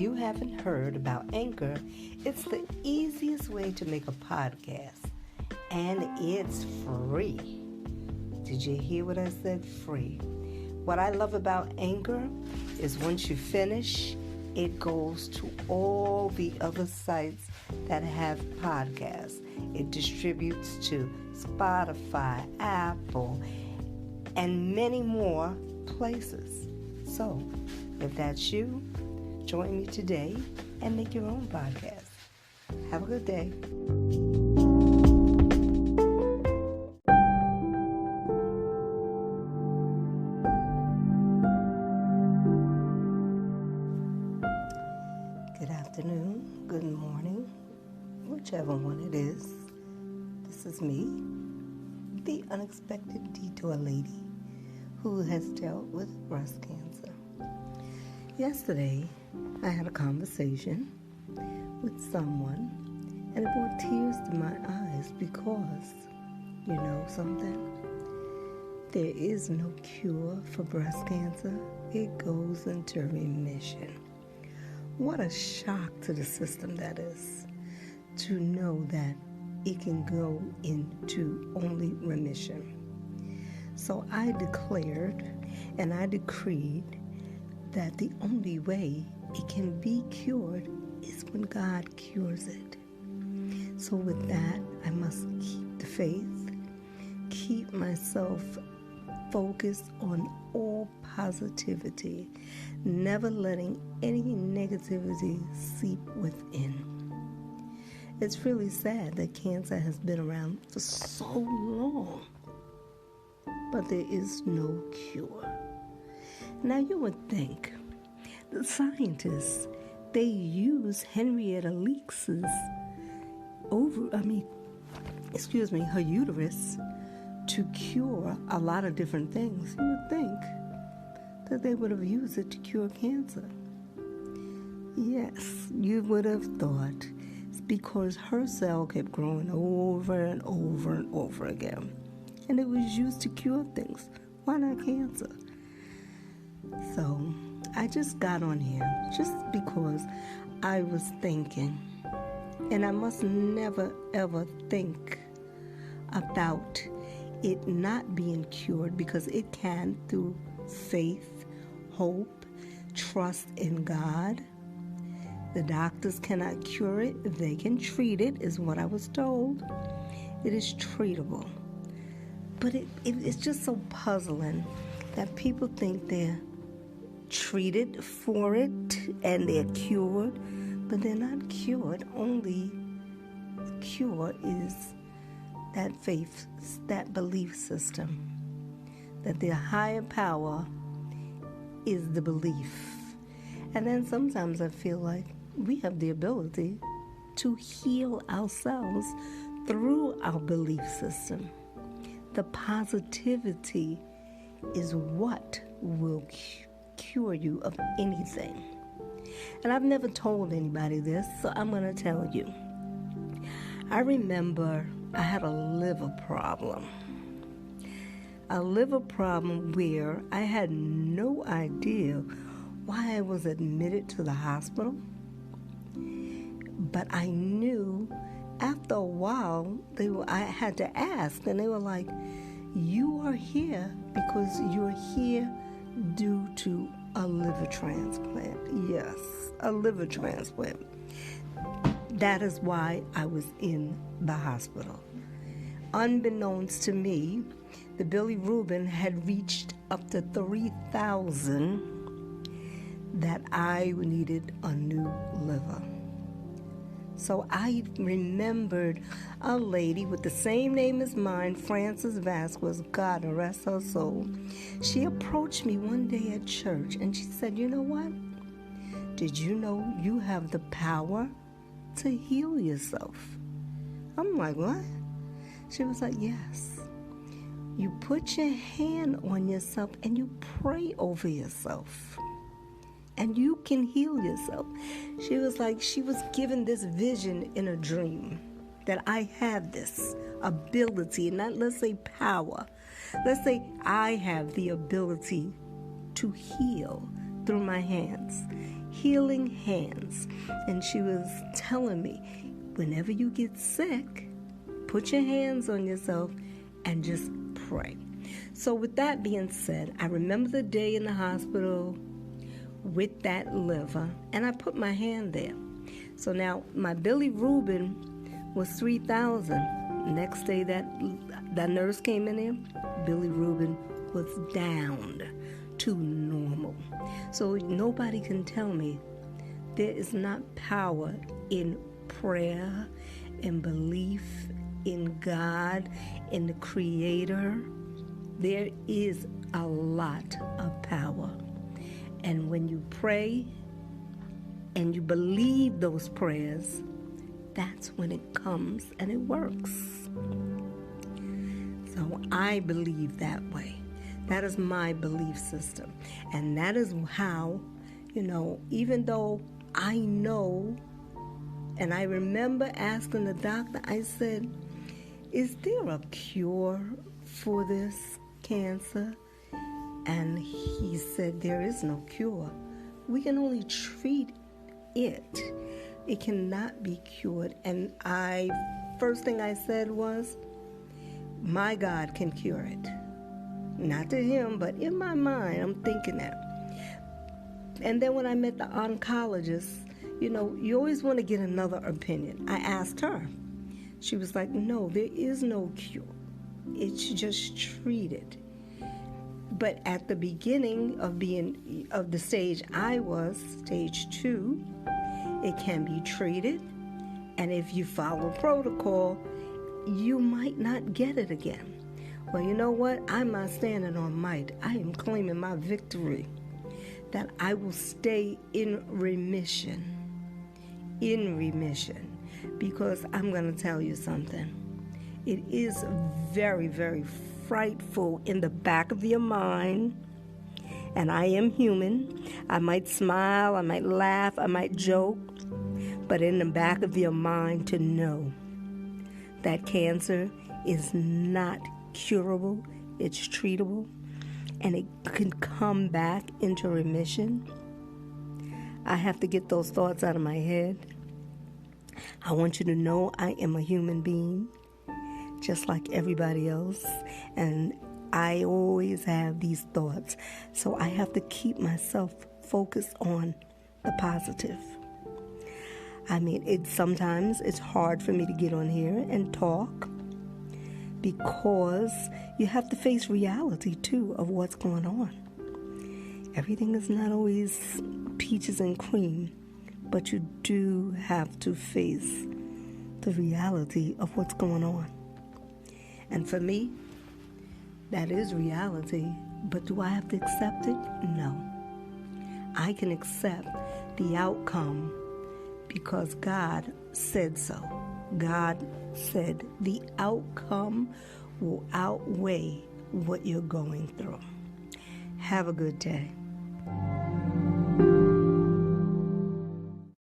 you haven't heard about Anchor, it's the easiest way to make a podcast. And it's free. Did you hear what I said? Free. What I love about Anchor is once you finish, it goes to all the other sites that have podcasts. It distributes to Spotify, Apple, and many more places. So, if that's you, join me today and make your own podcast. Have a good day. Good afternoon, good morning, whichever one it is. This is me, the unexpected Detour lady who has dealt with breast cancer. Yesterday, I had a conversation with someone, and it brought tears to my eyes because, you know something? There is no cure for breast cancer. It goes into remission. What a shock to the system that is, to know that it can go into only remission. So I declared and I decreed that the only way it can be cured is when God cures it. So with that, I must keep the faith, keep myself focused on all positivity, never letting any negativity seep within. It's really sad that cancer has been around for so long, but there is no cure. Now you would think the scientists, they use Henrietta Leaks's her uterus to cure a lot of different things. You would think that they would have used it to cure cancer. Yes, you would have thought it's because her cell kept growing over and over and over again. And it was used to cure things. Why not cancer? So I just got on here just because I was thinking, and I must never ever think about it not being cured, because it can through faith, hope, trust in God. The doctors cannot cure it. They can treat it, is what I was told. It is treatable. But it's just so puzzling that people think they're treated for it and they're cured, but they're not cured. Only the cure is that faith, that belief system, that the higher power is the belief. And then sometimes I feel like we have the ability to heal ourselves through our belief system. The positivity is what will cure you of anything. And I've never told anybody this, so I'm going to tell you. I remember I had a liver problem. A liver problem where I had no idea why I was admitted to the hospital. But I knew after a while, I had to ask, and they were like, you are here because you're here due to a liver transplant. Yes, a liver transplant. That is why I was in the hospital. Unbeknownst to me, the bilirubin had reached up to 3,000 that I needed a new liver. So I remembered a lady with the same name as mine, Frances Vasquez, God rest her soul. She approached me one day at church and she said, you know what? Did you know you have the power to heal yourself? I'm like, what? She was like, yes. You put your hand on yourself and you pray over yourself. And you can heal yourself. She was like, she was given this vision in a dream that I have this ability, not let's say power. Let's say I have the ability to heal through my hands. healing hands. And she was telling me, whenever you get sick, put your hands on yourself and just pray. So with that being said, I remember the day in the hospital with that liver, and I put my hand there. So now my bilirubin was 3,000. Next day that nurse came in there, bilirubin was down to normal. So nobody can tell me there is not power in prayer, in belief in God, in the Creator. There is a lot of power. And when you pray and you believe those prayers, that's when it comes and it works. So I believe that way. That is my belief system. And that is how, even though I know, and I remember asking the doctor, I said, is there a cure for this cancer? And he said, there is no cure. We can only treat it. It cannot be cured. And first thing I said was, my God can cure it. Not to him, but in my mind, I'm thinking that. And then when I met the oncologist, you always want to get another opinion. I asked her. She was like, no, there is no cure. It's just treated. But at the beginning of the stage I was, stage 2, it can be treated. And if you follow protocol, you might not get it again. Well, you know what? I'm not standing on might. I am claiming my victory, that I will stay in remission, because I'm going to tell you something. It is very, very frightful in the back of your mind, and I am human. I might smile, I might laugh, I might joke, but in the back of your mind to know that cancer is not curable, it's treatable, and it can come back into remission. I have to get those thoughts out of my head. I want you to know I am a human being, just like everybody else, and I always have these thoughts. So I have to keep myself focused on the positive. I mean, sometimes it's hard for me to get on here and talk, because you have to face reality too of what's going on. Everything is not always peaches and cream, but you do have to face the reality of what's going on. And for me, that is reality, but do I have to accept it? No. I can accept the outcome because God said so. God said the outcome will outweigh what you're going through. Have a good day.